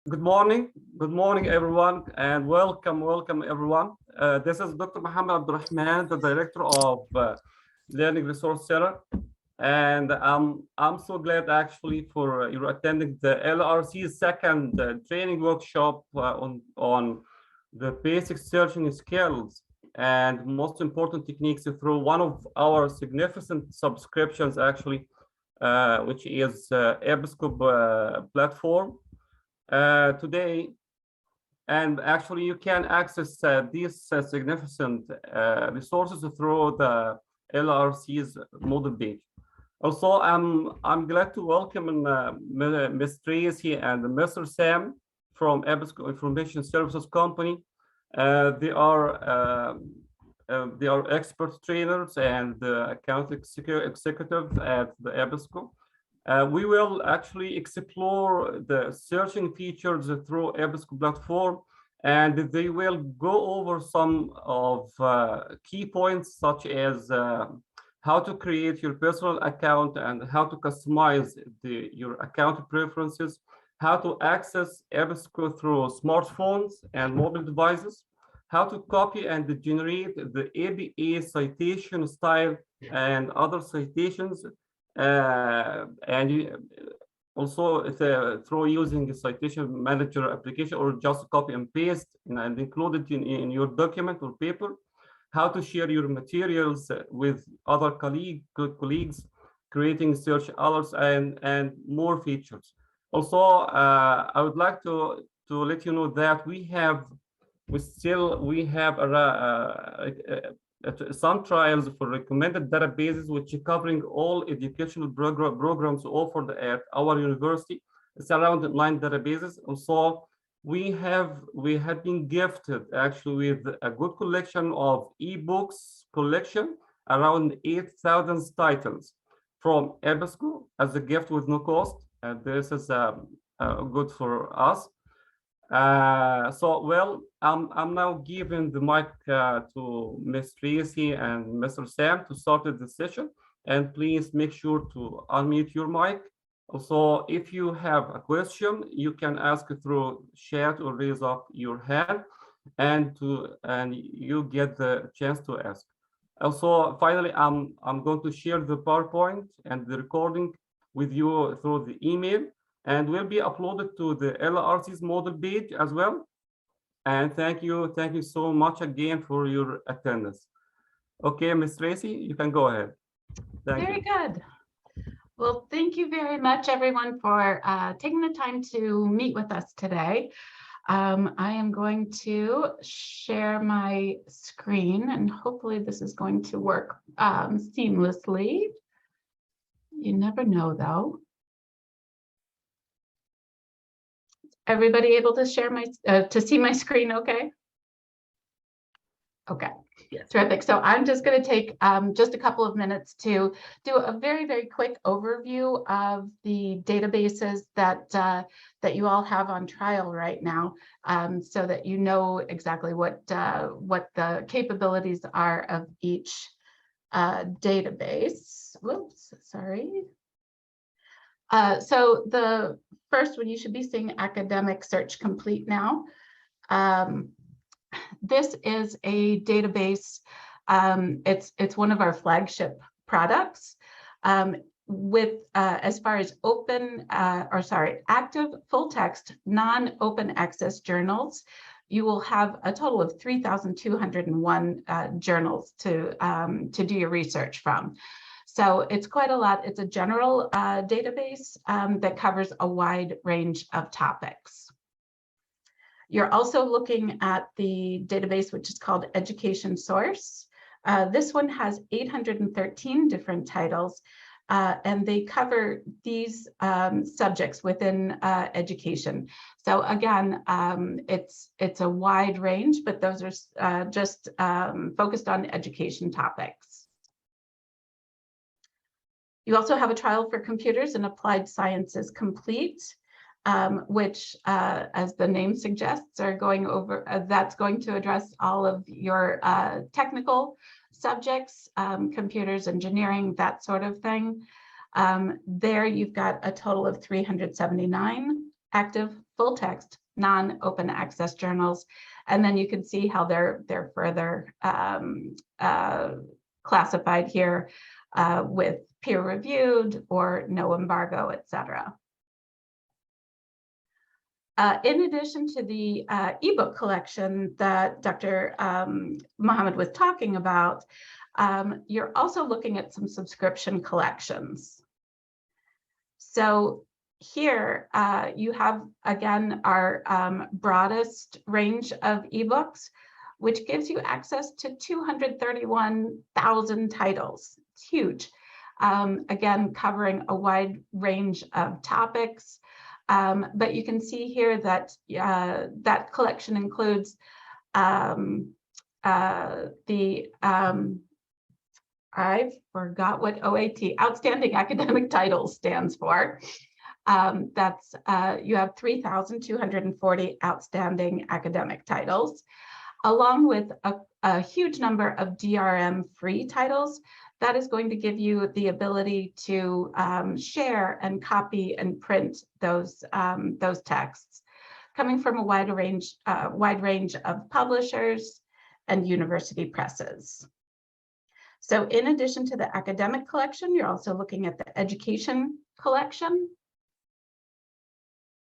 Good morning, everyone, and welcome, everyone. This is Dr. Mohammed Abdurrahman, the Director of Learning Resource Center, and I'm so glad actually for you attending the LRC's second training workshop on the basic searching skills and most important techniques through one of our significant subscriptions, actually, which is EBSCO platform. Today, and actually you can access these significant resources through the LRC's model page. Also, I'm glad to welcome Ms. Tracy and Mr. Sam from EBSCO Information Services Company. They are expert trainers and account executive at the EBSCO. We will actually explore the searching features through EBSCO platform, and they will go over some of key points such as how to create your personal account and how to customize your account preferences, how to access EBSCO through smartphones and mobile devices, how to copy and generate the ABA citation style and other citations, and also through using the citation manager application or just copy and paste and include it in your document or paper, how to share your materials with other colleagues, creating search alerts and more features. Also, I would like to let you know that we have some trials for recommended databases, which are covering all educational programs offered at our university. It's around 9 databases. Also, we have been gifted actually with a good collection of ebooks collection, around 8,000 titles from EBSCO as a gift with no cost. And this is good for us. I'm now giving the mic to Ms. Tracy and Mr. Sam to start the session. And please make sure to unmute your mic. Also, if you have a question, you can ask through chat or raise up your hand, and you get the chance to ask. Also, finally, I'm going to share the PowerPoint and the recording with you through the email, and will be uploaded to the LRC's model page as well. And thank you so much again for your attendance. Okay, Ms. Tracy, you can go ahead. Very good. Well, thank you very much, everyone, for taking the time to meet with us today. I am going to share my screen, and hopefully this is going to work seamlessly. You never know, though. Everybody able to share to see my screen okay? Okay, yes. Terrific. So I'm just going to take just a couple of minutes to do a very, very quick overview of the databases that you all have on trial right now, so that you know exactly what the capabilities are of each database. Whoops, sorry. So the first one, you should be seeing Academic Search Complete now. This is a database. It's one of our flagship products with as far as active full text non-open access journals. You will have a total of 3,201 journals to do your research from. So it's quite a lot. It's a general database that covers a wide range of topics. You're also looking at the database, which is called Education Source. This one has 813 different titles, and they cover these subjects within education. So again, it's a wide range, but those are just focused on education topics. You also have a trial for computers and applied sciences complete, which, as the name suggests, are going over. That's going to address all of your technical subjects, computers, engineering, that sort of thing. There you've got a total of 379 active full text, non-open access journals. And then you can see how they're further classified here with peer-reviewed or no embargo, etc. In addition to the ebook collection that Dr. Mohammed was talking about, you're also looking at some subscription collections. So here you have, again, our broadest range of ebooks, which gives you access to 231,000 titles. It's huge. Again, covering a wide range of topics. But you can see here that that collection includes I forgot what OAT, Outstanding Academic Titles, stands for. That's you have 3,240 outstanding academic titles, along with a huge number of DRM-free titles. That is going to give you the ability to share and copy and print those texts, coming from a wide range of publishers and university presses. So in addition to the academic collection, you're also looking at the education collection,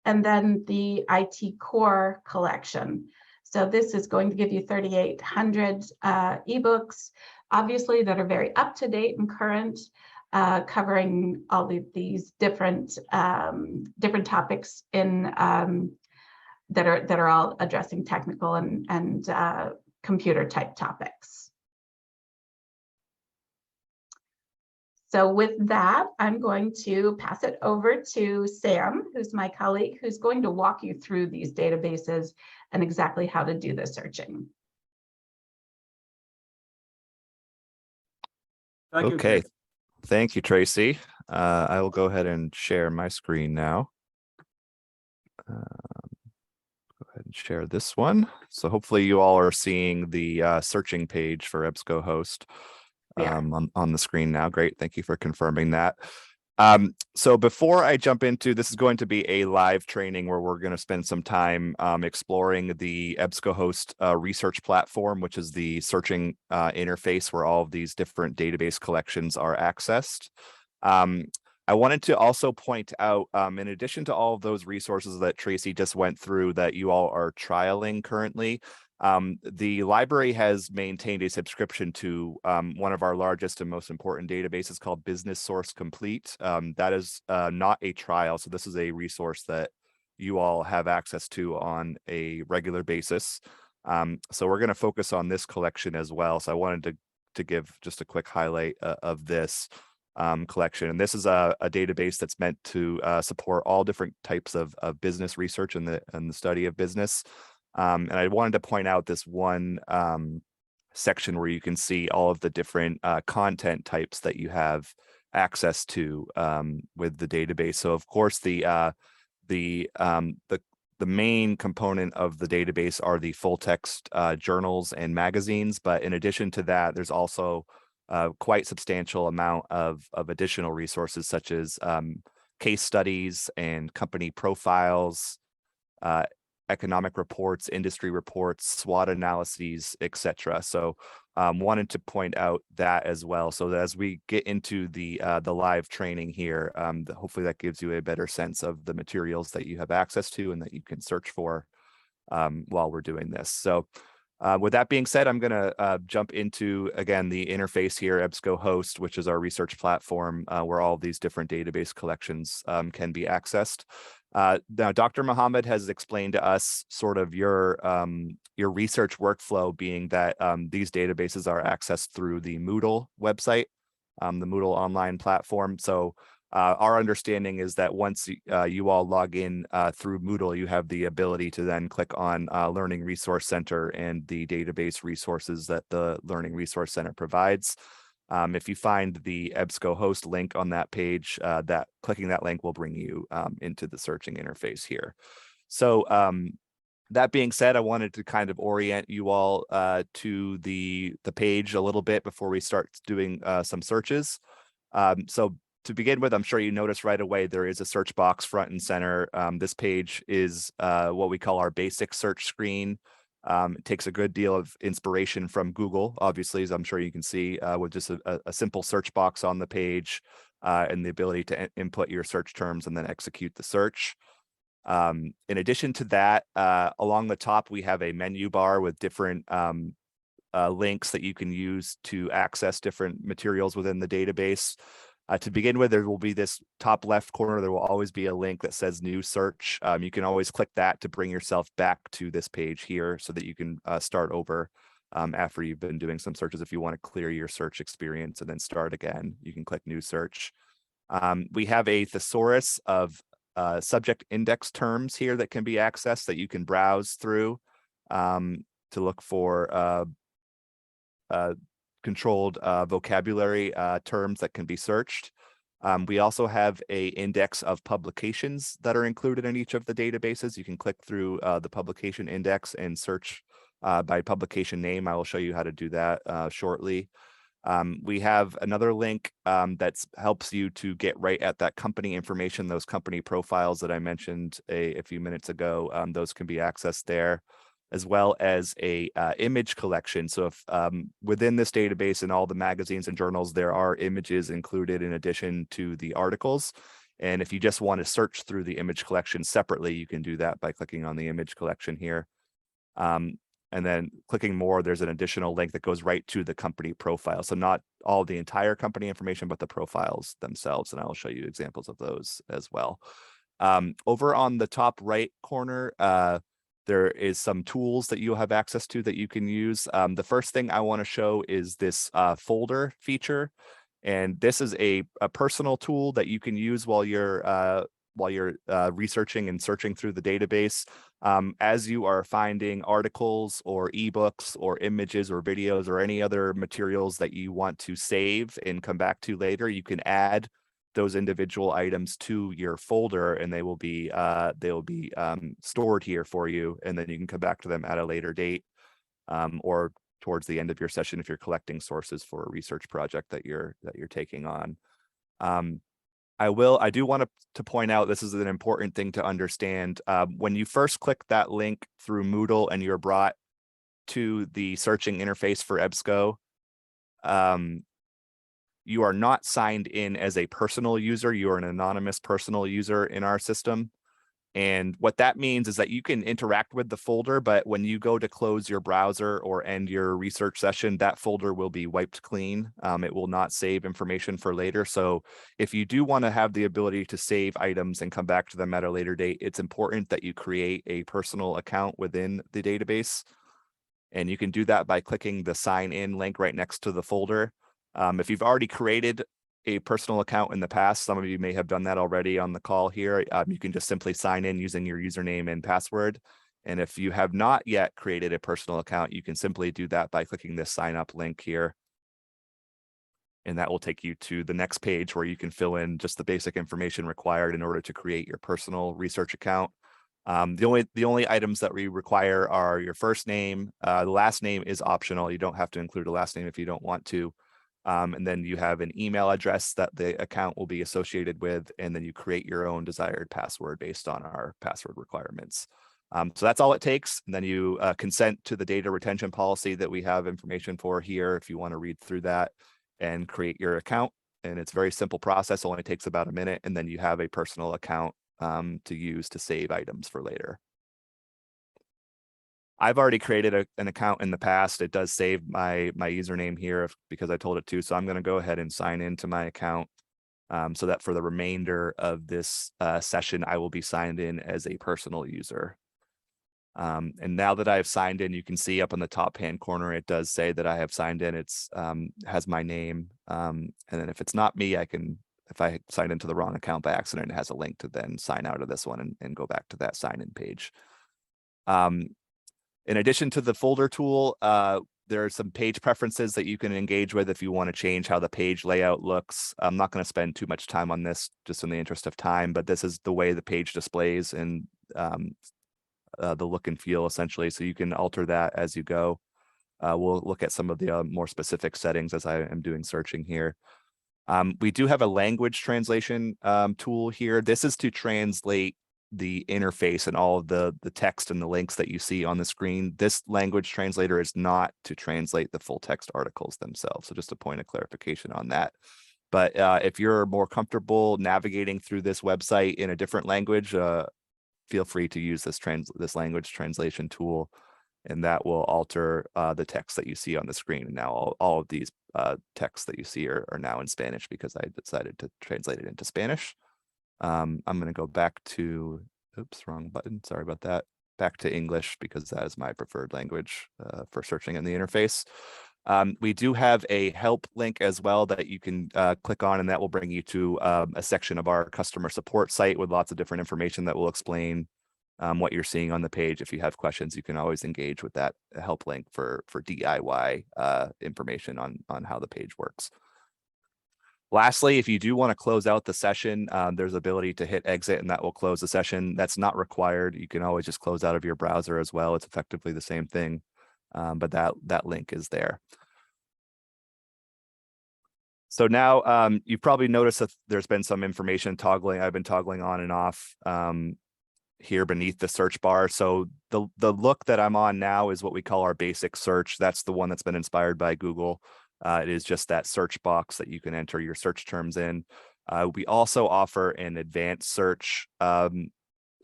and then the IT core collection. So this is going to give you 3,800 ebooks, obviously, that are very up to date and current, covering all of these different topics in that are all addressing technical and computer type topics. So with that, I'm going to pass it over to Sam, who's my colleague, who's going to walk you through these databases and exactly how to do the searching. Okay, thank you, Tracy. I will go ahead and share my screen now. Go ahead and share this one. So hopefully you all are seeing the searching page for EBSCOhost on the screen now. Great, thank you for confirming that. So before I jump into, this is going to be a live training where we're going to spend some time exploring the EBSCOhost research platform, which is the searching interface where all of these different database collections are accessed. I wanted to also point out, in addition to all of those resources that Tracy just went through that you all are trialing currently, the library has maintained a subscription to one of our largest and most important databases called Business Source Complete. That is not a trial, so this is a resource that you all have access to on a regular basis. So we're going to focus on this collection as well. So I wanted to give just a quick highlight of this collection. And this is a database that's meant to support all different types of business research and the study of business. And I wanted to point out this one section where you can see all of the different content types that you have access to with the database. So of course, the main component of the database are the full text journals and magazines. But in addition to that, there's also quite substantial amount of additional resources such as case studies and company profiles, economic reports, industry reports, SWOT analyses, etc. So wanted to point out that as well, so that as we get into the live training here, hopefully that gives you a better sense of the materials that you have access to and that you can search for while we're doing this. So with that being said, I'm going to jump into, again, the interface here, EBSCOhost, which is our research platform where all of these different database collections can be accessed. Now, Dr. Mohammed has explained to us sort of your research workflow, being that these databases are accessed through the Moodle website, the Moodle online platform. So our understanding is that once you all log in through Moodle, you have the ability to then click on Learning Resource Center and the database resources that the Learning Resource Center provides. If you find the EBSCOhost link on that page, clicking that link will bring you into the searching interface here. So that being said, I wanted to kind of orient you all to the page a little bit before we start doing some searches. So to begin with, I'm sure you noticed right away, there is a search box front and center. This page is what we call our basic search screen. It takes a good deal of inspiration from Google, obviously, as I'm sure you can see, with just a simple search box on the page and the ability to input your search terms and then execute the search. In addition to that, along the top, we have a menu bar with different links that you can use to access different materials within the database. To begin with, there will be this top left corner. There will always be a link that says new search. You can always click that to bring yourself back to this page here so that you can start over after you've been doing some searches. If you want to clear your search experience and then start again, you can click new search. We have a thesaurus of subject index terms here that can be accessed that you can browse through to look for controlled vocabulary terms that can be searched. We also have a index of publications that are included in each of the databases. You can click through the publication index and search by publication name. I will show you how to do that shortly. We have another link that helps you to get right at that company information, those company profiles that I mentioned a few minutes ago. Those can be accessed there, as well as a image collection. So if within this database and all the magazines and journals, there are images included in addition to the articles. And if you just want to search through the image collection separately, you can do that by clicking on the image collection here. And then clicking more, there's an additional link that goes right to the company profile. So not all the entire company information, but the profiles themselves. And I'll show you examples of those as well. Over on the top right corner, there is some tools that you have access to that you can use. The first thing I want to show is this folder feature. And this is a personal tool that you can use while you're researching and searching through the database. As you are finding articles or ebooks or images or videos or any other materials that you want to save and come back to later, you can add those individual items to your folder, and they will be stored here for you, and then you can come back to them at a later date or towards the end of your session if you're collecting sources for a research project that you're taking on. I do want to point out, this is an important thing to understand. When you first click that link through Moodle and you're brought to the searching interface for EBSCO, you are not signed in as a personal user. You are an anonymous personal user in our system. And what that means is that you can interact with the folder, but when you go to close your browser or end your research session, that folder will be wiped clean. It will not save information for later. So if you do want to have the ability to save items and come back to them at a later date, it's important that you create a personal account within the database. And you can do that by clicking the sign in link right next to the folder. If you've already created a personal account in the past, some of you may have done that already on the call here. You can just simply sign in using your username and password. And if you have not yet created a personal account, you can simply do that by clicking this sign up link here. And that will take you to the next page where you can fill in just the basic information required in order to create your personal research account. The only items that we require are your first name. The last name is optional. You don't have to include a last name if you don't want to. And then you have an email address that the account will be associated with, and then you create your own desired password based on our password requirements. So that's all it takes. And then you consent to the data retention policy that we have information for here if you want to read through that and create your account. And it's a very simple process, only takes about a minute, and then you have a personal account to use to save items for later. I've already created an account in the past. It does save my username here because I told it to. So I'm going to go ahead and sign into my account so that for the remainder of this session, I will be signed in as a personal user. And now that I've signed in, you can see up in the top hand corner, it does say that I have signed in. It's has my name. And then if it's not me, if I signed into the wrong account by accident, it has a link to then sign out of this one and go back to that sign in page. In addition to the folder tool, there are some page preferences that you can engage with if you want to change how the page layout looks. I'm not going to spend too much time on this just in the interest of time, but this is the way the page displays and the look and feel essentially. So you can alter that as you go. We'll look at some of the more specific settings as I am doing searching here. We do have a language translation tool here. This is to translate the interface and all of the text and the links that you see on the screen. This language translator is not to translate the full text articles themselves. So just a point of clarification on that. But if you're more comfortable navigating through this website in a different language, feel free to use this language translation tool, and that will alter the text that you see on the screen. And now all of these texts that you see are now in Spanish because I decided to translate it into Spanish. I'm going to go back to, oops, wrong button. Sorry about that. Back to English because that is my preferred language for searching in the interface. We do have a help link as well that you can click on, and that will bring you to a section of our customer support site with lots of different information that will explain what you're seeing on the page. If you have questions, you can always engage with that help link for DIY information on how the page works. Lastly, if you do want to close out the session, there's ability to hit exit and that will close the session. That's not required. You can always just close out of your browser as well. It's effectively the same thing, but that link is there. So now you've probably noticed that there's been some information toggling. I've been toggling on and off here beneath the search bar. So the look that I'm on now is what we call our basic search. That's the one that's been inspired by Google. It is just that search box that you can enter your search terms in. We also offer an advanced search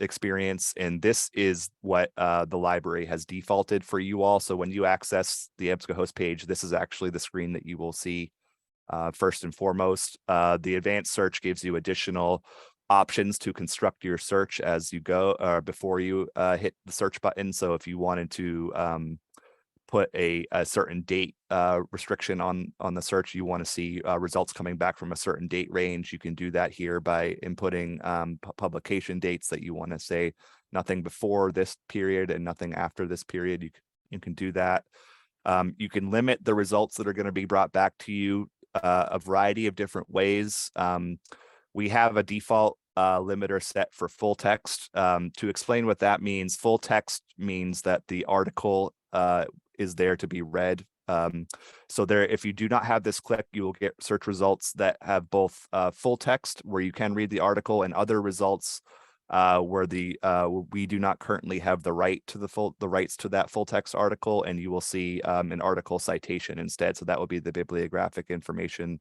experience, and this is what the library has defaulted for you all. So when you access the EBSCOhost page, this is actually the screen that you will see first and foremost. The advanced search gives you additional options to construct your search as you go before you hit the search button. So if you wanted to put a certain date restriction on the search, you want to see results coming back from a certain date range, you can do that here by inputting publication dates that you want to say nothing before this period and nothing after this period. You can do that. You can limit the results that are going to be brought back to you a variety of different ways. We have a default limiter set for full text. To explain what that means, full text means that the article is there to be read. So there, if you do not have this click, you will get search results that have both full text where you can read the article, and other results where we do not currently have the rights to that full text article, and you will see an article citation instead. So that will be the bibliographic information,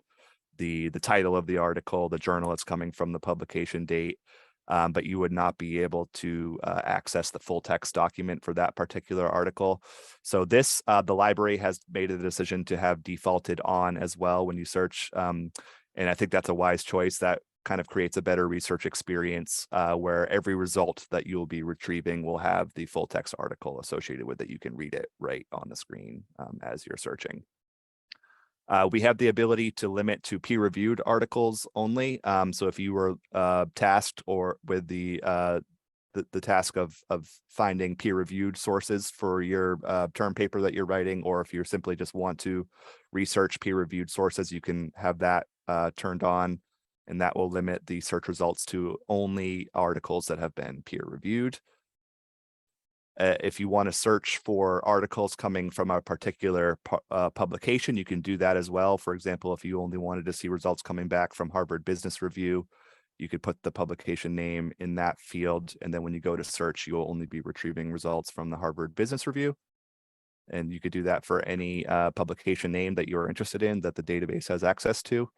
the title of the article, the journal it's coming from, the publication date, but you would not be able to access the full text document for that particular article. So this, the library has made a decision to have defaulted on as well when you search. And I think that's a wise choice. That kind of creates a better research experience where every result that you'll be retrieving will have the full text article associated with it. You can read it right on the screen as you're searching. We have the ability to limit to peer-reviewed articles only. So if you were tasked with the task of finding peer-reviewed sources for your term paper that you're writing, or if you simply just want to research peer-reviewed sources, you can have that turned on, and that will limit the search results to only articles that have been peer-reviewed. If you want to search for articles coming from a particular publication, you can do that as well. For example, if you only wanted to see results coming back from Harvard Business Review, you could put the publication name in that field. And then when you go to search, you will only be retrieving results from the Harvard Business Review. And you could do that for any publication name that you're interested in that the database has access to.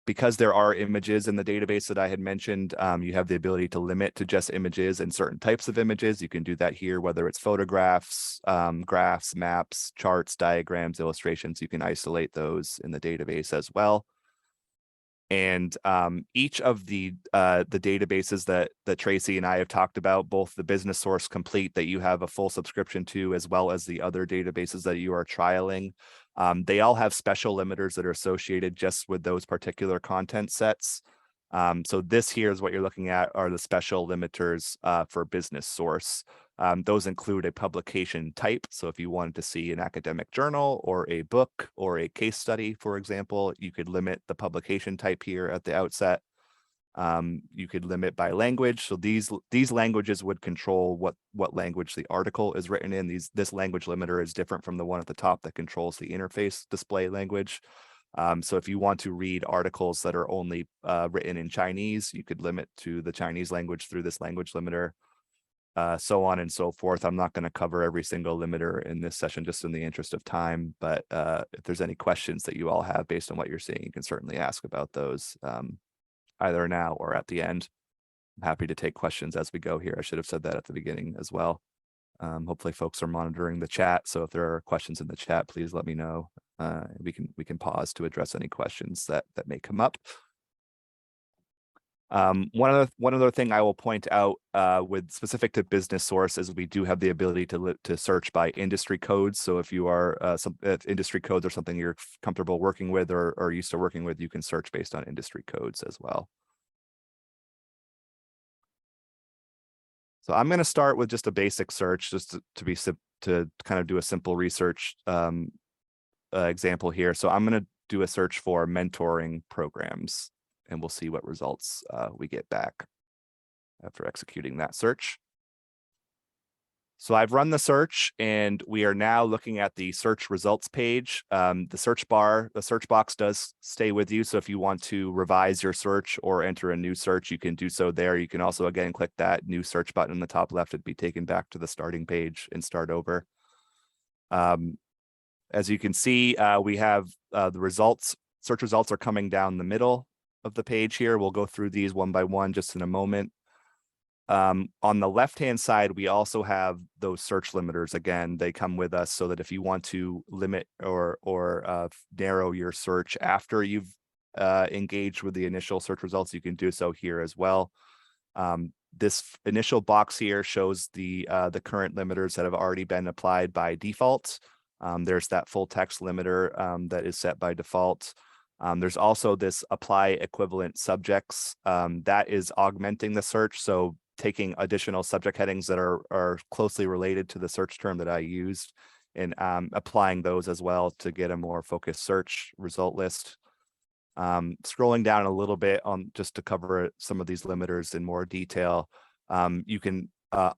Because there are images in the database that I had mentioned, you have the ability to limit to just images and certain types of images. You can do that here, whether it's photographs, graphs, maps, charts, diagrams, illustrations. You can isolate those in the database as well. And each of the databases that Tracy and I have talked about, both the Business Source Complete that you have a full subscription to, as well as the other databases that you are trialing, they all have special limiters that are associated just with those particular content sets. So this here is what you're looking at are the special limiters for Business Source. Those include a publication type. So if you wanted to see an academic journal or a book or a case study, for example, you could limit the publication type here at the outset. You could limit by language. So these languages would control what language the article is written in. This language limiter is different from the one at the top that controls the interface display language. So if you want to read articles that are only written in Chinese, you could limit to the Chinese language through this language limiter, so on and so forth. I'm not going to cover every single limiter in this session just in the interest of time, but if there's any questions that you all have based on what you're seeing, you can certainly ask about those either now or at the end. I'm happy to take questions as we go here. I should have said that at the beginning as well. Hopefully folks are monitoring the chat. So if there are questions in the chat, please let me know. We can pause to address any questions that may come up. One other thing I will point out with specific to Business Source is we do have the ability to search by industry codes. So if you are if industry codes are something you're comfortable working with or used to working with, you can search based on industry codes as well. So I'm going to start with just a basic search, just to kind of do a simple research example here. So I'm going to do a search for mentoring programs, and we'll see what results we get back after executing that search. So I've run the search, and we are now looking at the search results page. The search box does stay with you. So if you want to revise your search or enter a new search, you can do so there. You can also, again, click that new search button in the top left. It'd be taken back to the starting page and start over. As you can see, we have the results. Search results are coming down the middle of the page here. We'll go through these one by one just in a moment. On the left-hand side, we also have those search limiters. Again, they come with us so that if you want to limit or narrow your search after you've engaged with the initial search results, you can do so here as well. This initial box here shows the current limiters that have already been applied by default. There's that full text limiter that is set by default. There's also this apply equivalent subjects that is augmenting the search. So taking additional subject headings that are closely related to the search term that I used and applying those as well to get a more focused search result list. Scrolling down a little bit on just to cover some of these limiters in more detail, you can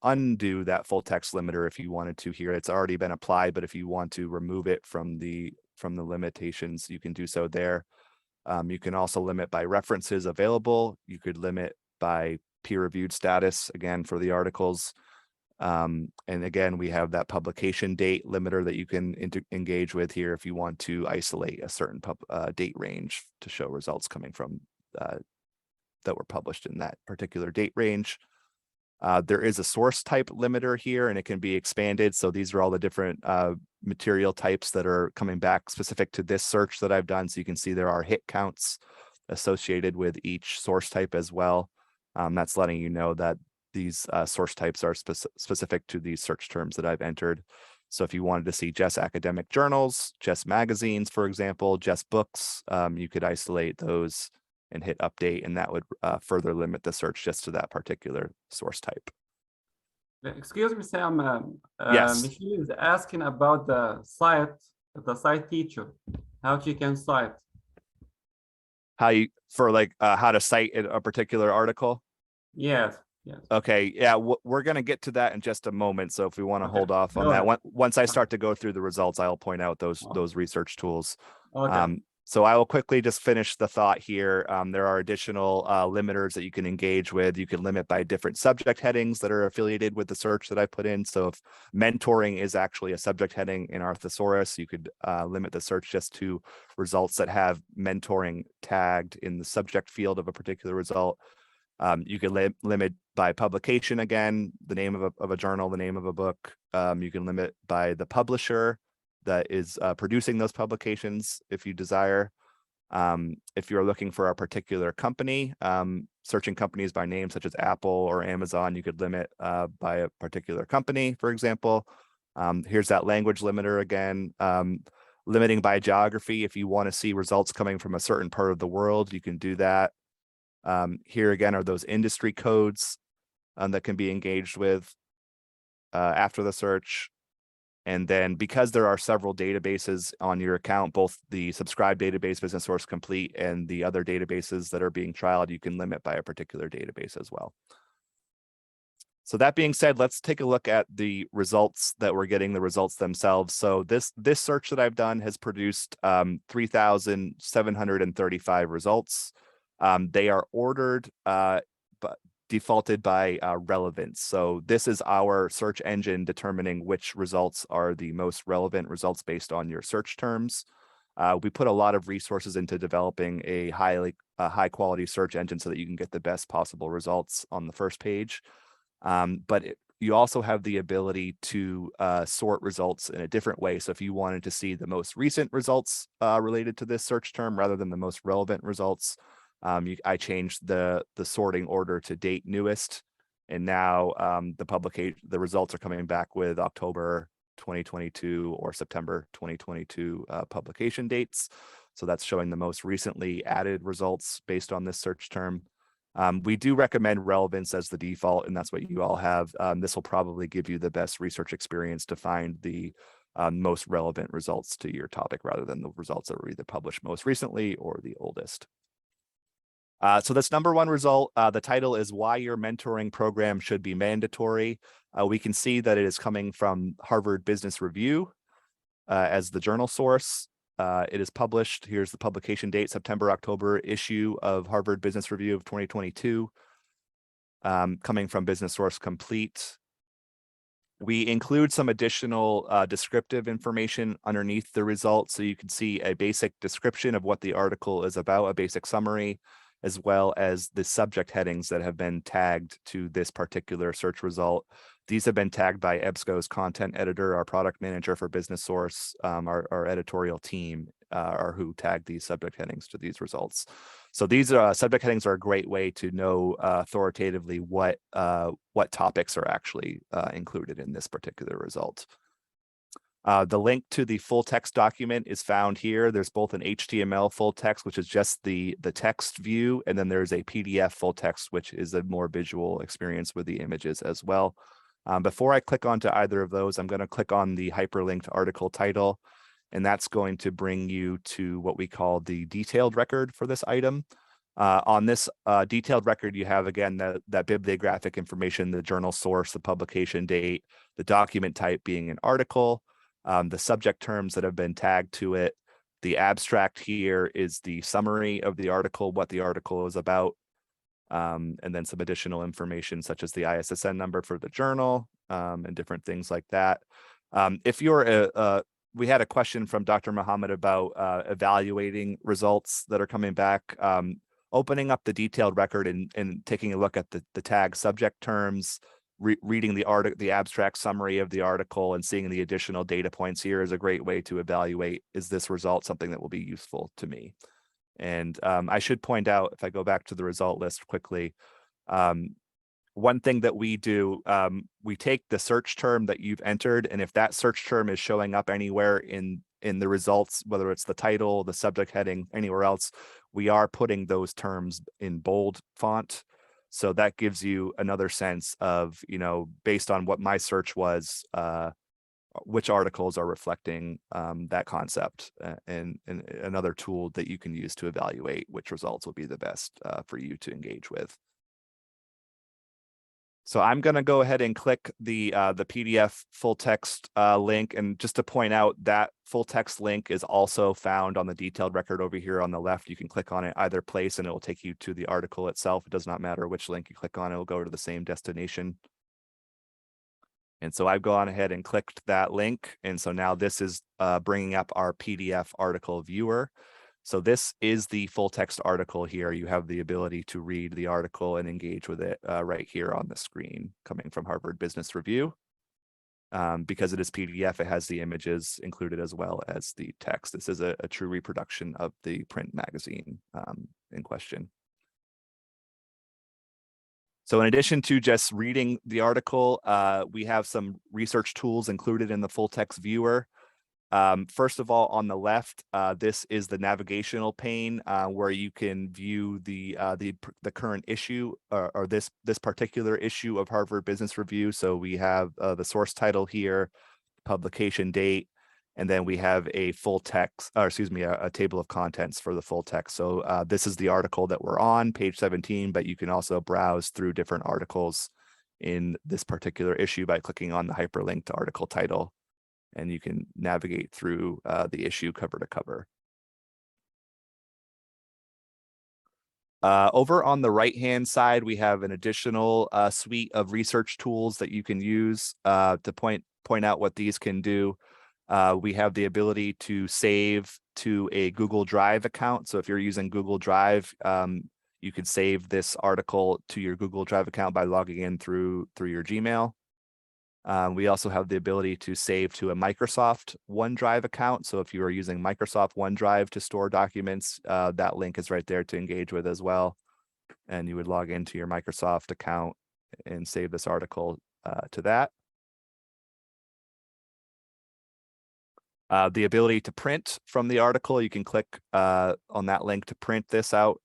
undo that full text limiter if you wanted to here. It's already been applied, but if you want to remove it from the limitations, you can do so there. You can also limit by references available. You could limit by peer-reviewed status, again, for the articles. And again, we have that publication date limiter that you can engage with here if you want to isolate a certain date range to show results coming from that were published in that particular date range. There is a source type limiter here, and it can be expanded. So these are all the different material types that are coming back specific to this search that I've done. So you can see there are hit counts associated with each source type as well. That's letting you know that these source types are specific to these search terms that I've entered. So if you wanted to see just academic journals, just magazines, for example, just books, you could isolate those and hit update, and that would further limit the search just to that particular source type. Excuse me, Sam. Yes. Michelle is asking about the site feature, how she can cite. How you how to cite a particular article? Yes. Yes. Okay. Yeah, we're going to get to that in just a moment. So if we want to hold off on that, once I start to go through the results, I'll point out those research tools. Okay. So I will quickly just finish the thought here. There are additional limiters that you can engage with. You can limit by different subject headings that are affiliated with the search that I put in. So if mentoring is actually a subject heading in our thesaurus, you could limit the search just to results that have mentoring tagged in the subject field of a particular result. You can limit by publication, again, the name of a journal, the name of a book. You can limit by the publisher that is producing those publications if you desire. If you're looking for a particular company, searching companies by name such as Apple or Amazon, you could limit by a particular company, for example. Here's that language limiter again. Limiting by geography, if you want to see results coming from a certain part of the world, you can do that. Here again are those industry codes that can be engaged with after the search. And then because there are several databases on your account, both the subscribed database, Business Source Complete, and the other databases that are being trialed, you can limit by a particular database as well. So that being said, let's take a look at the results that we're getting, the results themselves. So this search that I've done has produced 3,735 results. They are ordered, but defaulted by relevance. So this is our search engine determining which results are the most relevant results based on your search terms. We put a lot of resources into developing a high quality search engine so that you can get the best possible results on the first page. But you also have the ability to sort results in a different way. So if you wanted to see the most recent results related to this search term rather than the most relevant results, I changed the sorting order to date newest. And now the results are coming back with October 2022 or September 2022 publication dates. So that's showing the most recently added results based on this search term. We do recommend relevance as the default, and that's what you all have. This will probably give you the best research experience to find the most relevant results to your topic rather than the results that were either published most recently or the oldest. So this number one result, the title is Why Your Mentoring Program Should Be Mandatory. We can see that it is coming from Harvard Business Review as the journal source. It is published. Here's the publication date, September-October issue of Harvard Business Review of 2022, coming from Business Source Complete. We include some additional descriptive information underneath the results, so you can see a basic description of what the article is about, a basic summary, as well as the subject headings that have been tagged to this particular search result. These have been tagged by EBSCO's content editor, our product manager for Business Source, our editorial team are who tagged these subject headings to these results. So these subject headings are a great way to know authoritatively what topics are actually included in this particular result. The link to the full text document is found here. There's both an HTML full text, which is just the text view, and then there's a PDF full text, which is a more visual experience with the images as well. Before I click onto either of those, I'm going to click on the hyperlinked article title, and that's going to bring you to what we call the detailed record for this item. On this detailed record, you have, again, that bibliographic information, the journal source, the publication date, the document type being an article, the subject terms that have been tagged to it. The abstract here is the summary of the article, what the article is about, and then some additional information such as the ISSN number for the journal and different things like that. If you're we had a question from Dr. Muhammad about evaluating results that are coming back. Opening up the detailed record and taking a look at the tag subject terms, reading the abstract summary of the article and seeing the additional data points here is a great way to evaluate, is this result something that will be useful to me? And I should point out, if I go back to the result list quickly, one thing that we do, we take the search term that you've entered, and if that search term is showing up anywhere in the results, whether it's the title, the subject heading, anywhere else, we are putting those terms in bold font. So that gives you another sense of, based on what my search was, which articles are reflecting that concept, and another tool that you can use to evaluate which results will be the best for you to engage with. So I'm going to go ahead and click the PDF full text link. And just to point out, that full text link is also found on the detailed record over here on the left. You can click on it either place and it will take you to the article itself. It does not matter which link you click on, it will go to the same destination. And so I've gone ahead and clicked that link. And so now this is bringing up our PDF article viewer. So this is the full text article here. You have the ability to read the article and engage with it right here on the screen coming from Harvard Business Review. Because it is PDF, it has the images included as well as the text. This is a true reproduction of the print magazine in question. So in addition to just reading the article, we have some research tools included in the full text viewer. First of all, on the left, this is the navigational pane where you can view the current issue or this particular issue of Harvard Business Review. So we have the source title here, publication date, and then we have a full text, or excuse me, a table of contents for the full text. So this is the article that we're on, page 17, but you can also browse through different articles in this particular issue by clicking on the hyperlinked article title, and you can navigate through the issue cover to cover. Over on the right-hand side, we have an additional suite of research tools that you can use to point out what these can do. We have the ability to save to a Google Drive account. So if you're using Google Drive, you could save this article to your Google Drive account by logging in through your Gmail. We also have the ability to save to a Microsoft OneDrive account. So if you are using Microsoft OneDrive to store documents, that link is right there to engage with as well. And you would log into your Microsoft account and save this article to that. The ability to print from the article, you can click on that link to print this out.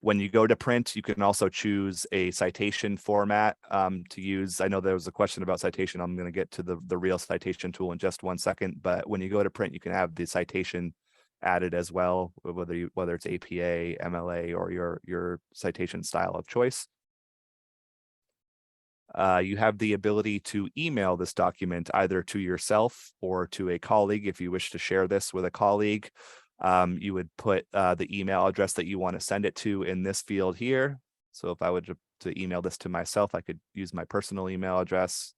When you go to print, you can also choose a citation format to use. I know there was a question about citation. I'm going to get to the real citation tool in just 1 second. But when you go to print, you can have the citation added as well, whether it's APA, MLA, or your citation style of choice. You have the ability to email this document either to yourself or to a colleague. If you wish to share this with a colleague, you would put the email address that you want to send it to in this field here. So if I would to email this to myself, I could use my personal email address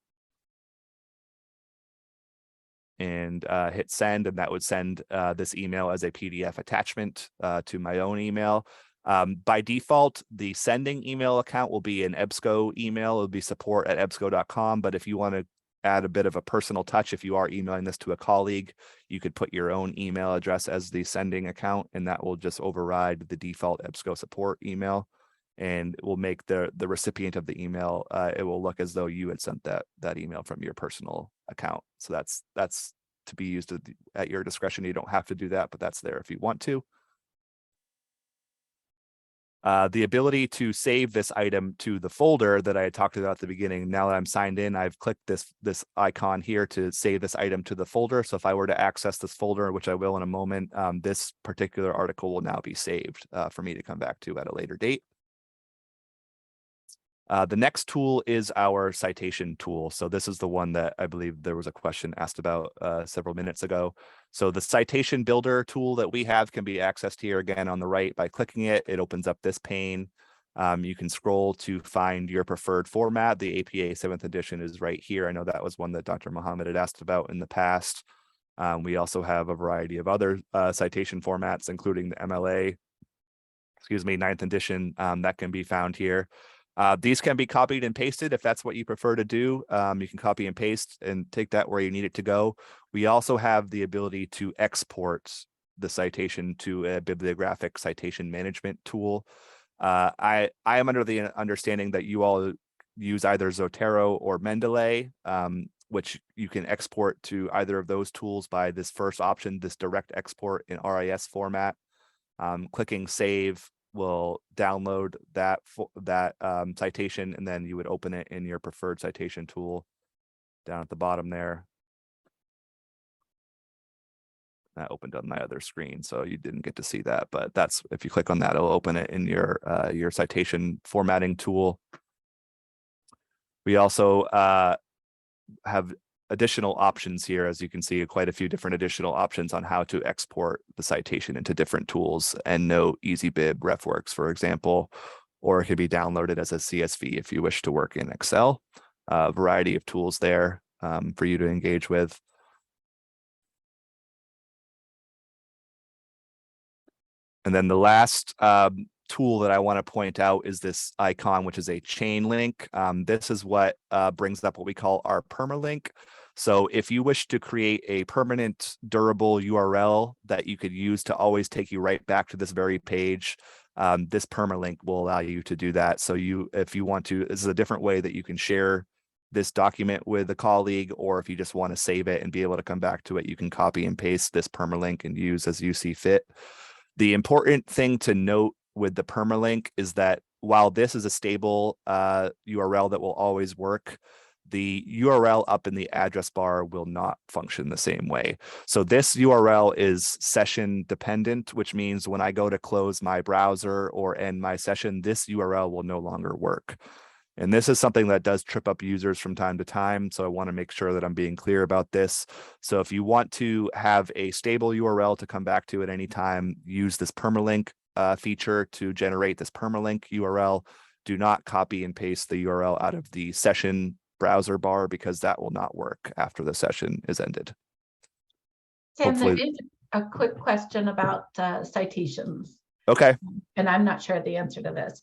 and hit send, and that would send this email as a PDF attachment to my own email. By default, the sending email account will be an EBSCO email. It'll be support@ebsco.com. But if you want to add a bit of a personal touch, if you are emailing this to a colleague, you could put your own email address as the sending account, and that will just override the default EBSCO support email, and it will make the recipient of the email, it will look as though you had sent that email from your personal account. So that's to be used at your discretion. You don't have to do that, but that's there if you want to. The ability to save this item to the folder that I had talked about at the beginning. Now that I'm signed in, I've clicked this icon here to save this item to the folder. So if I were to access this folder, which I will in a moment, this particular article will now be saved for me to come back to at a later date. The next tool is our citation tool. So this is the one that I believe there was a question asked about several minutes ago. So the citation builder tool that we have can be accessed here again on the right by clicking it. It opens up this pane. You can scroll to find your preferred format. The APA 7th edition is right here. I know that was one that Dr. Mohammed had asked about in the past. We also have a variety of other citation formats, including the MLA, 9th edition, that can be found here. These can be copied and pasted if that's what you prefer to do. You can copy and paste and take that where you need it to go. We also have the ability to export the citation to a bibliographic citation management tool. I am under the understanding that you all use either Zotero or Mendeley, which you can export to either of those tools by this first option, this direct export in RIS format. Clicking save will download that citation, and then you would open it in your preferred citation tool down at the bottom there. That opened on my other screen, so you didn't get to see that, but that's, if you click on that, it'll open it in your citation formatting tool. We also have additional options here. As you can see, quite a few different additional options on how to export the citation into different tools, EndNote, EasyBib, RefWorks, for example, or it can be downloaded as a CSV if you wish to work in Excel. A variety of tools there for you to engage with. And then the last tool that I want to point out is this icon, which is a chain link. This is what brings up what we call our permalink. So if you wish to create a permanent durable URL that you could use to always take you right back to this very page, this permalink will allow you to do that. So if you want to, this is a different way that you can share this document with a colleague, or if you just want to save it and be able to come back to it, you can copy and paste this permalink and use as you see fit. The important thing to note with the permalink is that while this is a stable URL that will always work, the URL up in the address bar will not function the same way. So this URL is session dependent, which means when I go to close my browser or end my session, this URL will no longer work. And this is something that does trip up users from time to time. So I want to make sure that I'm being clear about this. So if you want to have a stable URL to come back to at any time, use this permalink feature to generate this permalink URL. Do not copy and paste the URL out of the session browser bar, because that will not work after the session is ended. Sam, there Hopefully. is a quick question about citations. Okay. And I'm not sure the answer to this.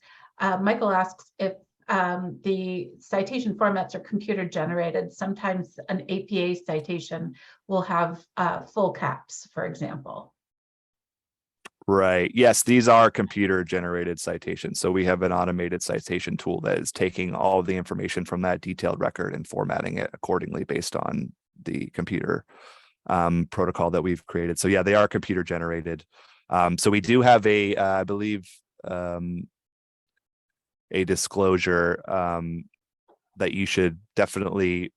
Michael asks if the citation formats are computer generated. Sometimes an APA citation will have full caps, for example. Right. Yes, these are computer generated citations. So we have an automated citation tool that is taking all of the information from that detailed record and formatting it accordingly based on the computer protocol that we've created. So yeah, they are computer generated. So we do have I believe, a disclosure that you should definitely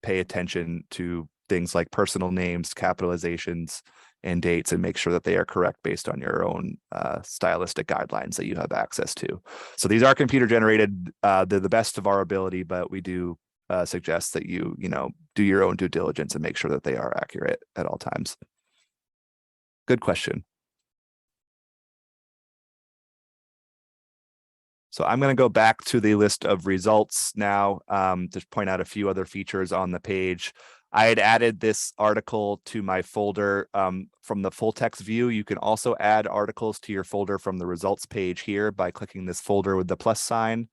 pay attention to things like personal names, capitalizations, and dates, and make sure that they are correct based on your own stylistic guidelines that you have access to. So these are computer generated. They're the best of our ability, but we do suggest that you do your own due diligence and make sure that they are accurate at all times. Good question. So I'm going to go back to the list of results now to point out a few other features on the page. I had added this article to my folder from the full text view. You can also add articles to your folder from the results page here by clicking this folder with the plus sign.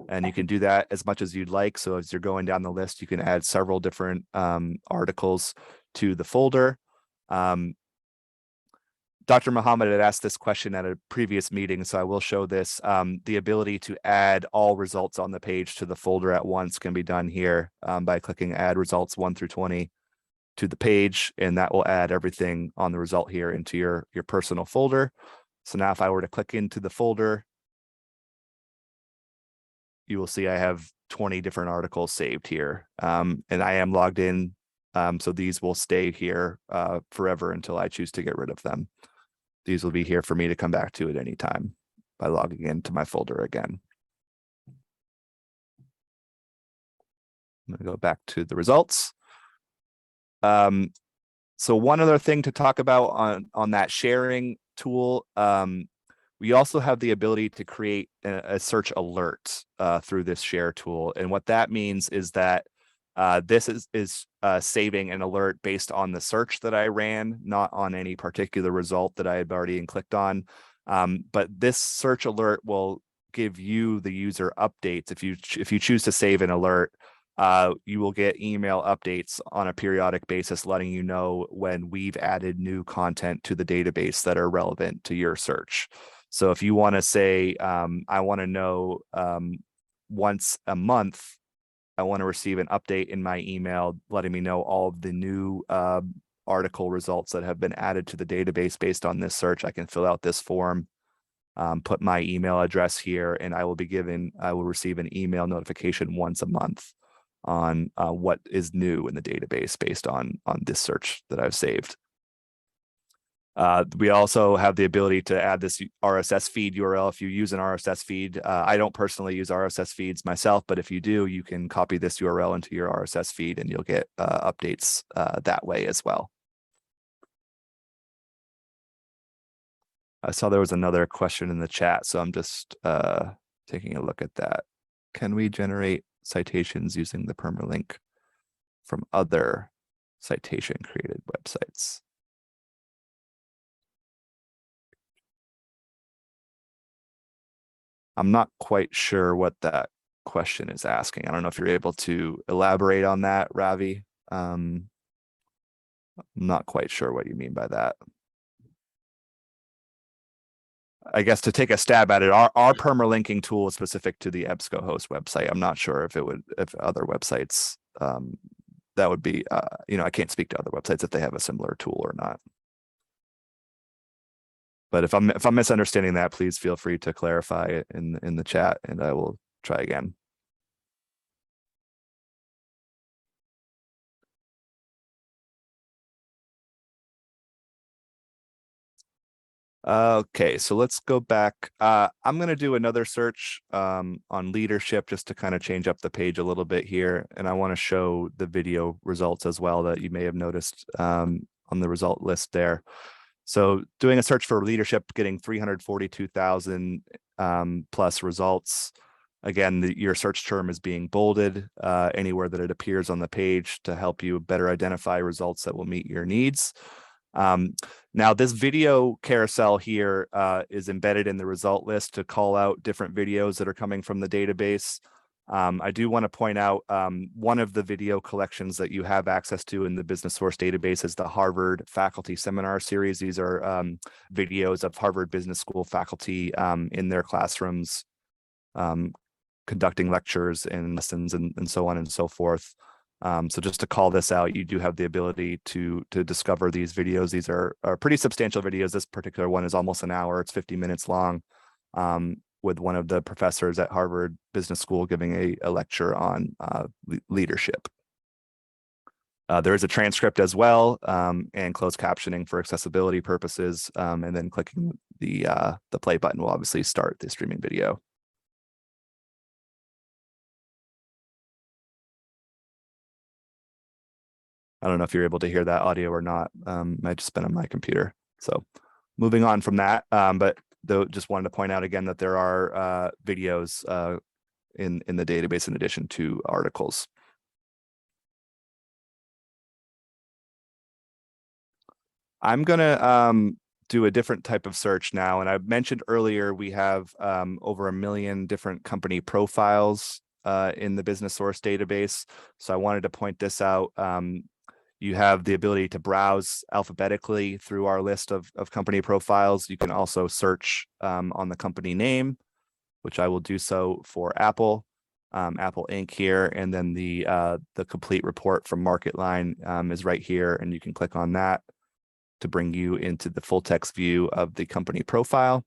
And you can do that as much as you'd like. So as you're going down the list, you can add several different articles to the folder. Dr. Muhammad had asked this question at a previous meeting, so I will show this. The ability to add all results on the page to the folder at once can be done here by clicking add results 1 through 20 to the page, and that will add everything on the result here into your personal folder. So now if I were to click into the folder, you will see I have 20 different articles saved here, and I am logged in. So these will stay here forever until I choose to get rid of them. These will be here for me to come back to at any time by logging into my folder again. I'm going to go back to the results. So one other thing to talk about on that sharing tool, we also have the ability to create a search alert through this share tool. And what that means is that this is saving an alert based on the search that I ran, not on any particular result that I had already clicked on. But this search alert will give you, the user, updates. If you choose to save an alert, you will get email updates on a periodic basis letting you know when we've added new content to the database that are relevant to your search. So if you want to say, I want to know once a month, I want to receive an update in my email letting me know all of the new article results that have been added to the database based on this search, I can fill out this form, put my email address here, and I will receive an email notification once a month on what is new in the database based on this search that I've saved. We also have the ability to add this RSS feed URL if you use an RSS feed. I don't personally use RSS feeds myself, but if you do, you can copy this URL into your RSS feed and you'll get updates that way as well. I saw there was another question in the chat, so I'm just taking a look at that. Can we generate citations using the permalink from other citation created websites? I'm not quite sure what that question is asking. I don't know if you're able to elaborate on that, Ravi. I'm not quite sure what you mean by that. I guess to take a stab at it, our permalinking tool is specific to the EBSCOhost website. I'm not sure if other websites, that would be, I can't speak to other websites if they have a similar tool or not. But if I'm misunderstanding that, please feel free to clarify it in the chat, and I will try again. Okay, so let's go back. I'm going to do another search on leadership just to kind of change up the page a little bit here. And I want to show the video results as well that you may have noticed on the result list there. So doing a search for leadership, getting 342,000 plus results. Again, your search term is being bolded anywhere that it appears on the page to help you better identify results that will meet your needs. Now, this video carousel here is embedded in the result list to call out different videos that are coming from the database. I do want to point out one of the video collections that you have access to in the Business Source database is the Harvard Faculty Seminar Series. These are videos of Harvard Business School faculty in their classrooms conducting lectures and lessons and so on and so forth. So just to call this out, you do have the ability to discover these videos. These are pretty substantial videos. This particular one is almost an hour. It's 50 minutes long, with one of the professors at Harvard Business School giving a lecture on leadership. There is a transcript as well, and closed captioning for accessibility purposes. And then clicking the play button will obviously start the streaming video. I don't know if you're able to hear that audio or not. I just been on my computer. So moving on from that, but though just wanted to point out again that there are videos in the database in addition to articles. I'm gonna do a different type of search now. And I mentioned earlier, we have over 1 million different company profiles in the Business Source database. So I wanted to point this out. You have the ability to browse alphabetically through our list of company profiles. You can also search on the company name, which I will do so for Apple, Apple Inc. here, and then the complete report from MarketLine is right here, and you can click on that to bring you into the full text view of the company profile.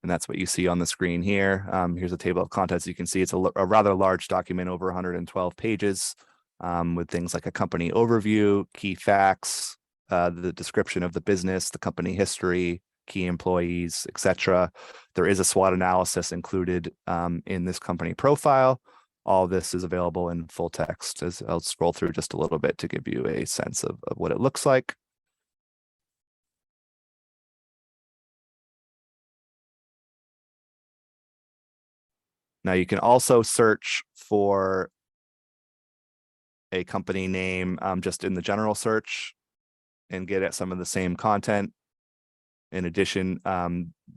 And that's what you see on the screen here. Here's a table of contents. You can see it's a rather large document, over 112 pages, with things like a company overview, key facts, the description of the business, the company history, key employees, etc. There is a SWOT analysis included in this company profile. All this is available in full text. As I'll scroll through just a little bit to give you a sense of what it looks like. Now you can also search for a company name just in the general search and get at some of the same content. In addition,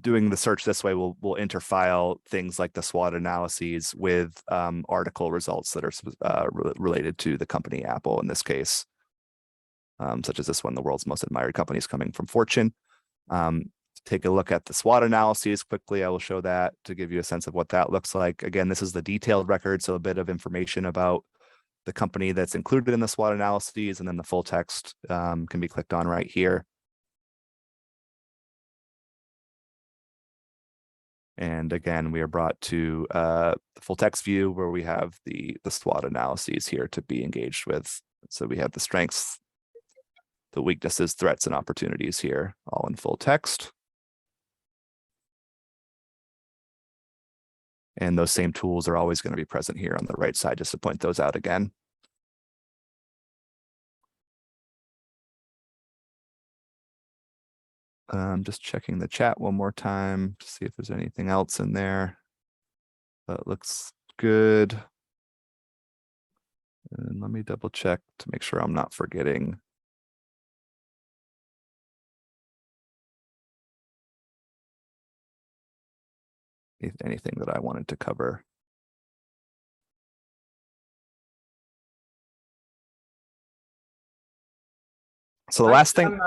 doing the search this way will interfile things like the SWOT analyses with article results that are related to the company Apple in this case, such as this one, the world's most admired companies coming from Fortune. Take a look at the SWOT analyses quickly. I will show that to give you a sense of what that looks like. Again, this is the detailed record, so a bit of information about the company that's included in the SWOT analyses, and then the full text can be clicked on right here. And again, we are brought to the full text view where we have the SWOT analyses here to be engaged with. So we have the strengths, the weaknesses, threats, and opportunities here, all in full text. And those same tools are always going to be present here on the right side, just to point those out again. Just checking the chat one more time to see if there's anything else in there. That looks good. And let me double check to make sure I'm not forgetting. Anything that I wanted to cover. So the last thing,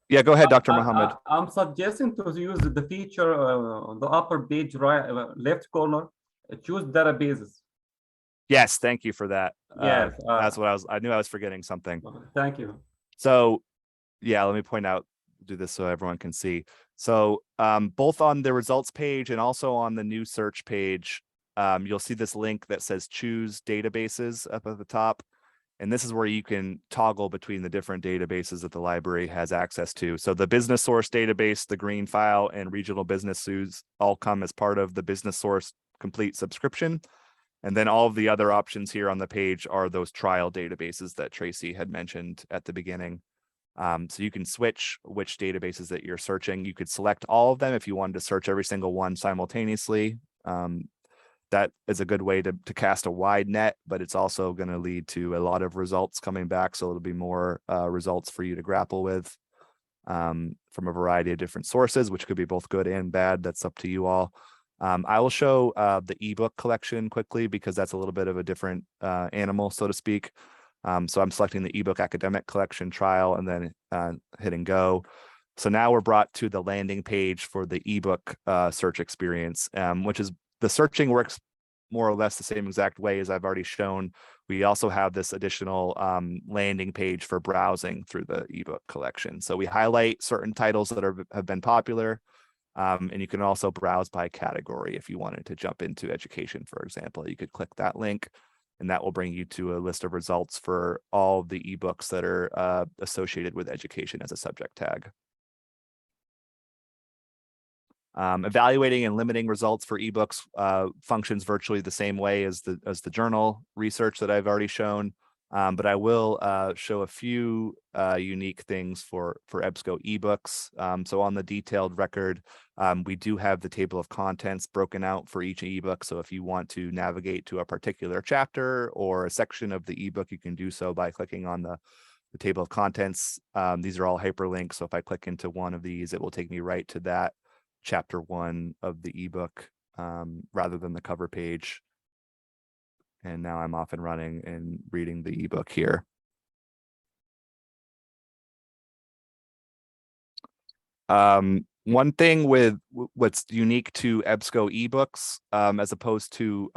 yeah, go ahead, Dr. Mohammed. I'm suggesting to use the feature on the upper page, right, left corner, choose databases. Yes, thank you for that. Yes, that's what I knew I was forgetting something. Thank you. So yeah, let me point out, do this so everyone can see. So both on the results page and also on the new search page, you'll see this link that says choose databases up at the top. And this is where you can toggle between the different databases that the library has access to. So the business source database, the green file, and regional business suites all come as part of the business source complete subscription. And then all of the other options here on the page are those trial databases that Tracy had mentioned at the beginning. So you can switch which databases that you're searching. You could select all of them if you wanted to search every single one simultaneously. That is a good way to cast a wide net, but it's also going to lead to a lot of results coming back. So it'll be more results for you to grapple with from a variety of different sources, which could be both good and bad. That's up to you all. I will show the ebook collection quickly because that's a little bit of a different animal, so to speak. So I'm selecting the ebook academic collection trial and then hitting go. So now we're brought to the landing page for the ebook search experience, which is the searching works more or less the same exact way as I've already shown. We also have this additional landing page for browsing through the ebook collection. So we highlight certain titles that have been popular. And you can also browse by category. If you wanted to jump into education, for example, you could click that link and that will bring you to a list of results for all of the ebooks that are associated with education as a subject tag. Evaluating and limiting results for ebooks functions virtually the same way as the journal research that I've already shown. But I will show a few unique things for EBSCO ebooks. So on the detailed record, we do have the table of contents broken out for each ebook. So if you want to navigate to a particular chapter or a section of the ebook, you can do so by clicking on the table of contents. These are all hyperlinks. So if I click into one of these, it will take me right to that chapter 1 of the ebook rather than the cover page. And now I'm off and running and reading the ebook here. One thing with what's unique to EBSCO ebooks, as opposed to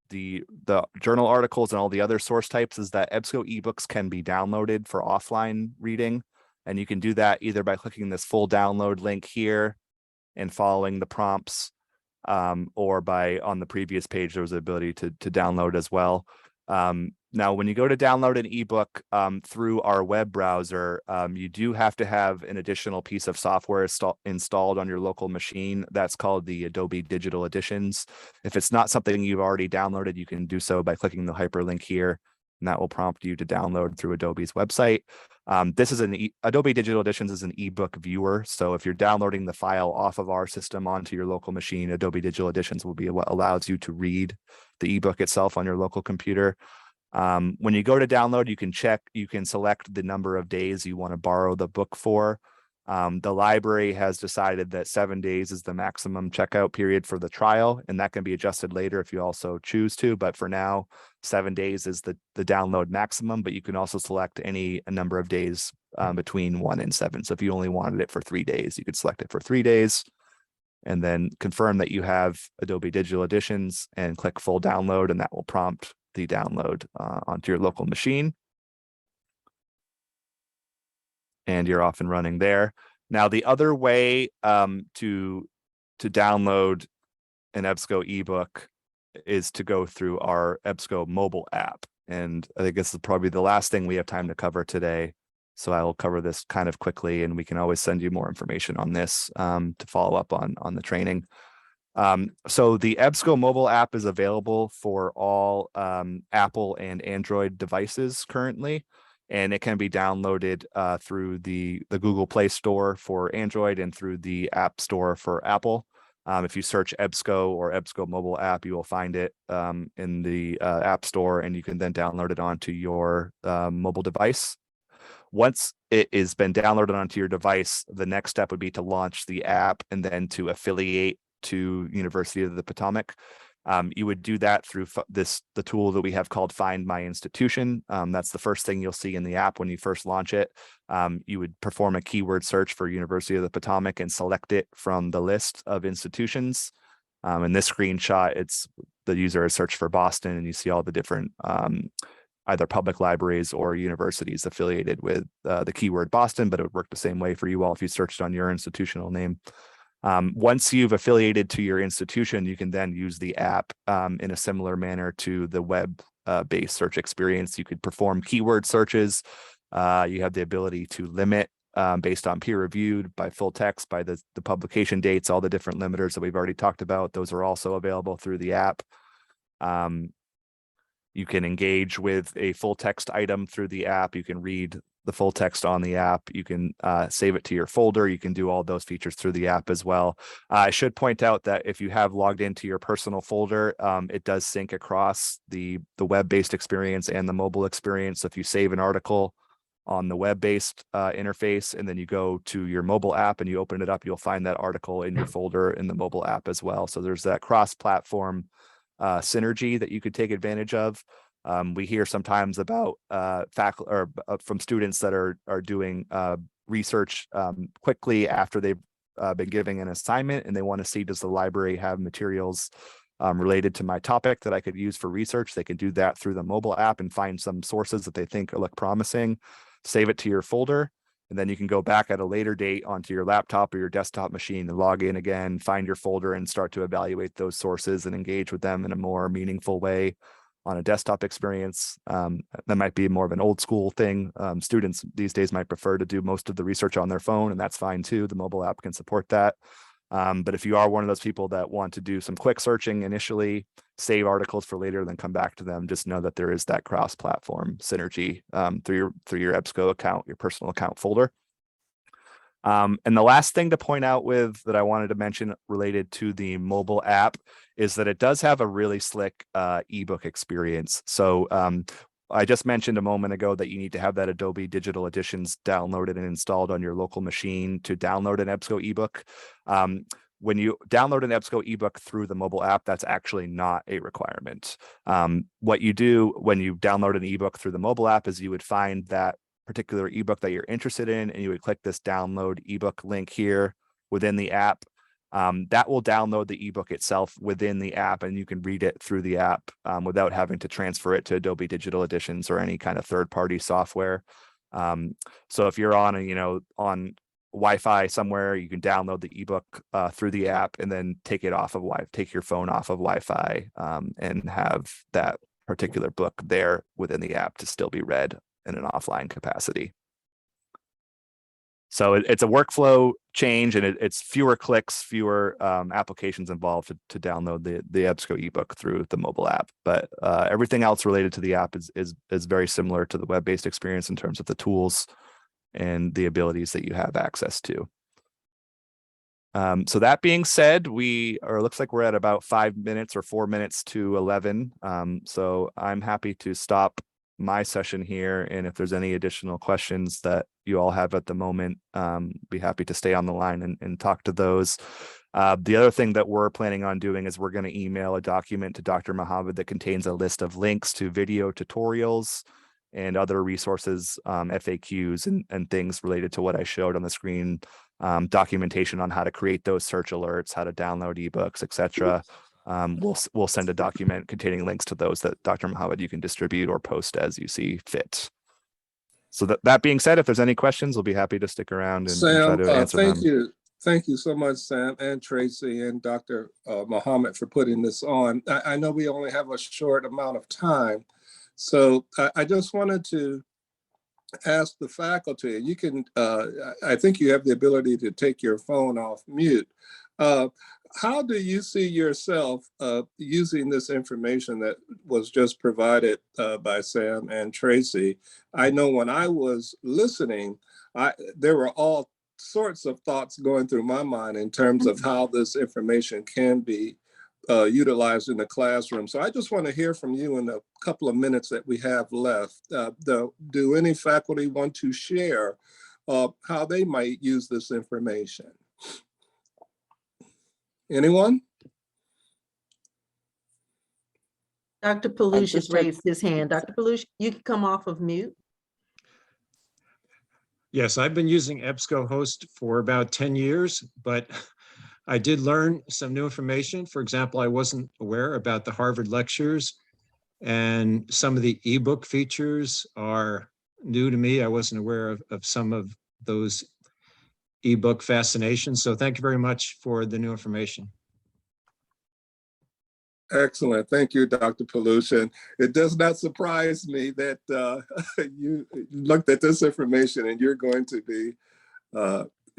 the journal articles and all the other source types, is that EBSCO ebooks can be downloaded for offline reading. And you can do that either by clicking this full download link here and following the prompts, or by on the previous page, there was the ability to download as well. Now, when you go to download an ebook through our web browser, you do have to have an additional piece of software installed on your local machine. That's called the Adobe Digital Editions. If it's not something you've already downloaded, you can do so by clicking the hyperlink here, and that will prompt you to download through Adobe's website. This is Adobe Digital Editions is an ebook viewer. So if you're downloading the file off of our system onto your local machine, Adobe Digital Editions will be what allows you to read the ebook itself on your local computer. When you go to download, you can select the number of days you want to borrow the book for. The library has decided that 7 days is the maximum checkout period for the trial, and that can be adjusted later if you also choose to. But for now, 7 days is the download maximum, but you can also select a number of days between 1 and 7. So if you only wanted it for 3 days, you could select it for 3 days and then confirm that you have Adobe Digital Editions and click full download, and that will prompt the download onto your local machine. And you're off and running there. Now, the other way to download an EBSCO ebook is to go through our EBSCO mobile app. And I think this is probably the last thing we have time to cover today. So I will cover this kind of quickly, and we can always send you more information on this to follow up on the training. So the EBSCO mobile app is available for all Apple and Android devices currently, and it can be downloaded through the Google Play Store for Android and through the App Store for Apple. If you search EBSCO or EBSCO mobile app, you will find it in the App Store, and you can then download it onto your mobile device. Once it has been downloaded onto your device, the next step would be to launch the app and then to affiliate to University of the Potomac. You would do that through the tool that we have called Find My Institution. That's the first thing you'll see in the app when you first launch it. You would perform a keyword search for University of the Potomac and select it from the list of institutions. In this screenshot, it's the user has searched for Boston, and you see all the different either public libraries or universities affiliated with the keyword Boston, but it would work the same way for you all if you searched on your institutional name. Once you've affiliated to your institution, you can then use the app in a similar manner to the web based search experience. You could perform keyword searches. You have the ability to limit based on peer reviewed, by full text, by the publication dates, all the different limiters that we've already talked about. Those are also available through the app. You can engage with a full text item through the app. You can read the full text on the app. You can save it to your folder. You can do all those features through the app as well. I should point out that if you have logged into your personal folder, it does sync across the web-based experience and the mobile experience. So if you save an article on the web-based interface and then you go to your mobile app and you open it up, you'll find that article in your folder in the mobile app as well. So there's that cross-platform synergy that you could take advantage of. We hear sometimes about faculty or from students that are doing research quickly after they've been giving an assignment, and they want to see, does the library have materials related to my topic that I could use for research? They can do that through the mobile app and find some sources that they think look promising, save it to your folder, and then you can go back at a later date onto your laptop or your desktop machine and log in again, find your folder, and start to evaluate those sources and engage with them in a more meaningful way on a desktop experience. That might be more of an old school thing. Students these days might prefer to do most of the research on their phone, and that's fine too. The mobile app can support that. But if you are one of those people that want to do some quick searching initially, save articles for later, then come back to them, just know that there is that cross-platform synergy through your EBSCO account, your personal account folder. And the last thing to point out that I wanted to mention related to the mobile app is that it does have a really slick ebook experience. So I just mentioned a moment ago that you need to have that Adobe Digital Editions downloaded and installed on your local machine to download an EBSCO ebook. When you download an EBSCO ebook through the mobile app, that's actually not a requirement. What you do when you download an ebook through the mobile app is you would find that particular ebook that you're interested in, and you would click this download ebook link here within the app. That will download the ebook itself within the app, and you can read it through the app without having to transfer it to Adobe Digital Editions or any kind of third-party software. So if you're on Wi-Fi somewhere, you can download the ebook through the app and then take it off of take your phone off of Wi-Fi and have that particular book there within the app to still be read in an offline capacity. So it's a workflow change, and it's fewer clicks, fewer applications involved to download the EBSCO ebook through the mobile app. But everything else related to the app is very similar to the web-based experience in terms of the tools and the abilities that you have access to. So that being said, looks like we're at about 5 minutes or 4 minutes to 11. So I'm happy to stop my session here, and if there's any additional questions that you all have at the moment, be happy to stay on the line and talk to those. The other thing that we're planning on doing is we're going to email a document to Dr. Mohammed that contains a list of links to video tutorials and other resources, FAQs and things related to what I showed on the screen, documentation on how to create those search alerts, how to download ebooks, etc. We'll send a document containing links to those that Dr. Mohammed you can distribute or post as you see fit. So that being said, if there's any questions, we'll be happy to stick around and try to answer them. Thank you so much, Sam and Tracy and Dr. Mohammed for putting this on. I know we only have a short amount of time, so I just wanted to ask the faculty, you can, I think you have the ability to take your phone off mute. How do you see yourself using this information that was just provided by Sam and Tracy? I know when I was listening, there were all sorts of thoughts going through my mind in terms of how this information can be utilized in the classroom. So I just want to hear from you in a couple of minutes that we have left. Do any faculty want to share how they might use this information? Anyone? Dr. Palouche has raised his hand. Dr. Palouche, you can come off of mute. Yes, I've been using EBSCOhost for about 10 years, but I did learn some new information. For example, I wasn't aware about the Harvard lectures, and some of the ebook features are new to me. I wasn't aware of some of those ebook fascinations. So thank you very much for the new information. Excellent. Thank you, Dr. Pollution. It does not surprise me that you looked at this information and you're going to be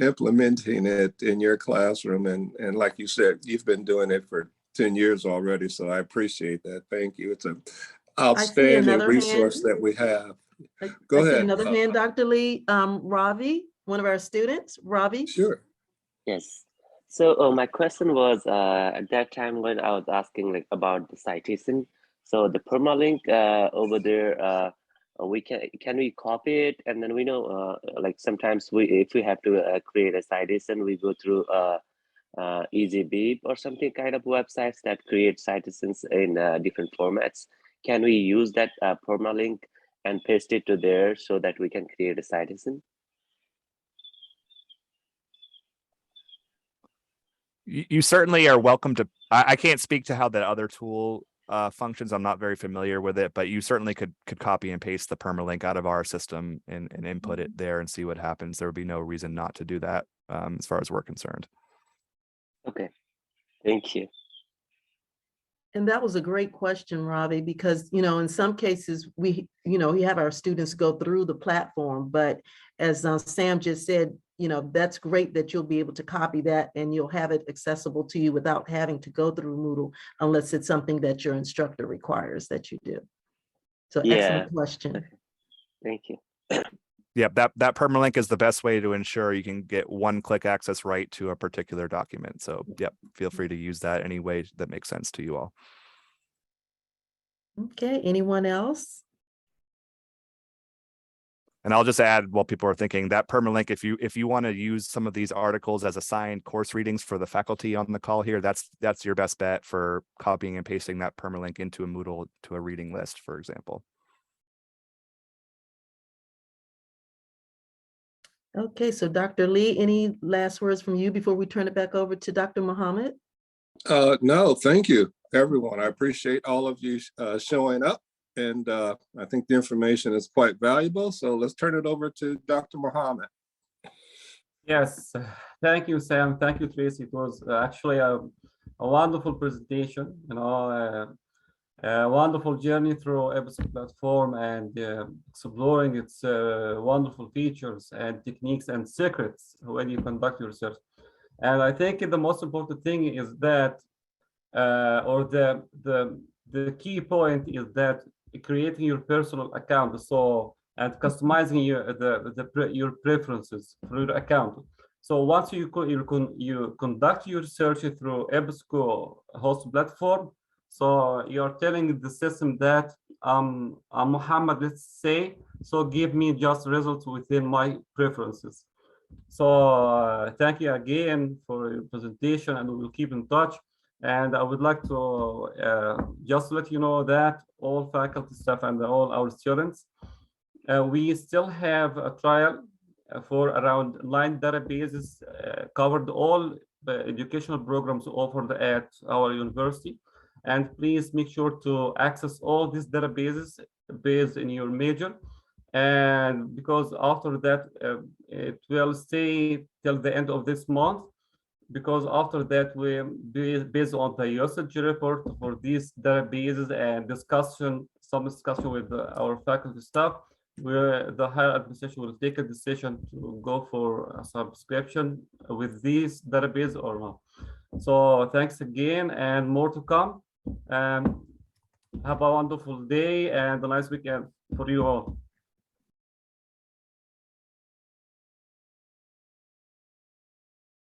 implementing it in your classroom. And like you said, you've been doing it for 10 years already. So I appreciate that. Thank you. It's an outstanding another resource hand. that we have. I Go see ahead. another hand, Dr. Lee. Ravi, one of our students, Ravi. Sure. Yes. So my question was at that time when I was asking like about the citation. So the permalink over there, we can we copy it, and then we know like sometimes if we have to create a citation, we go through EasyBeep or something kind of websites that create citations in different formats. Can we use that permalink and paste it to there so that we can create a citation? You certainly are welcome to. I can't speak to how the other tool functions. I'm not very familiar with it, but you certainly could copy and paste the permalink out of our system and input it there and see what happens. There would be no reason not to do that as far as we're concerned. Okay, thank you. And that was a great question, Ravi, because, you know, in some cases we have our students go through the platform, but as Sam just said, you know, that's great that you'll be able to copy that and you'll have it accessible to you without having to go through Moodle unless it's something that your instructor requires that you do. So Yeah. Excellent question. Okay. Thank you. Yeah, that permalink is the best way to ensure you can get one-click access right to a particular document. So yep, feel free to use that any way that makes sense to you all. Okay, anyone else? And I'll just add, while people are thinking, that permalink, if you want to use some of these articles as assigned course readings for the faculty on the call here, that's your best bet for copying and pasting that permalink into a Moodle to a reading list, for example. Okay, so Dr. Lee, any last words from you before we turn it back over to Dr. Muhammad? No, thank you, everyone. I appreciate all of you showing up. And I think the information is quite valuable. So let's turn it over to Dr. Muhammad. Yes, thank you, Sam. Thank you, Tracy. It was actually a wonderful presentation, you know, a wonderful journey through EBSCO platform and exploring its wonderful features and techniques and secrets when you conduct your research. And I think the most important thing is that, or the key point is that creating your personal account, so and customizing your preferences for your account. So once you conduct your research through EBSCOhost Platform, so you're telling the system that I'm Muhammad, let's say, so give me just results within my preferences. So thank you again for your presentation, and we will keep in touch. And I would like to just let you know that all faculty staff and all our students, we still have a trial for around 9 databases, covered all the educational programs offered at our university. And please make sure to access all these databases based in your major. And because after that, it will stay till the end of this month, because after that, we based on the usage report for these databases and some discussion with our faculty staff, where the higher administration will take a decision to go for a subscription with these database or not. So thanks again, and more to come. Have a wonderful day and a nice weekend for you all.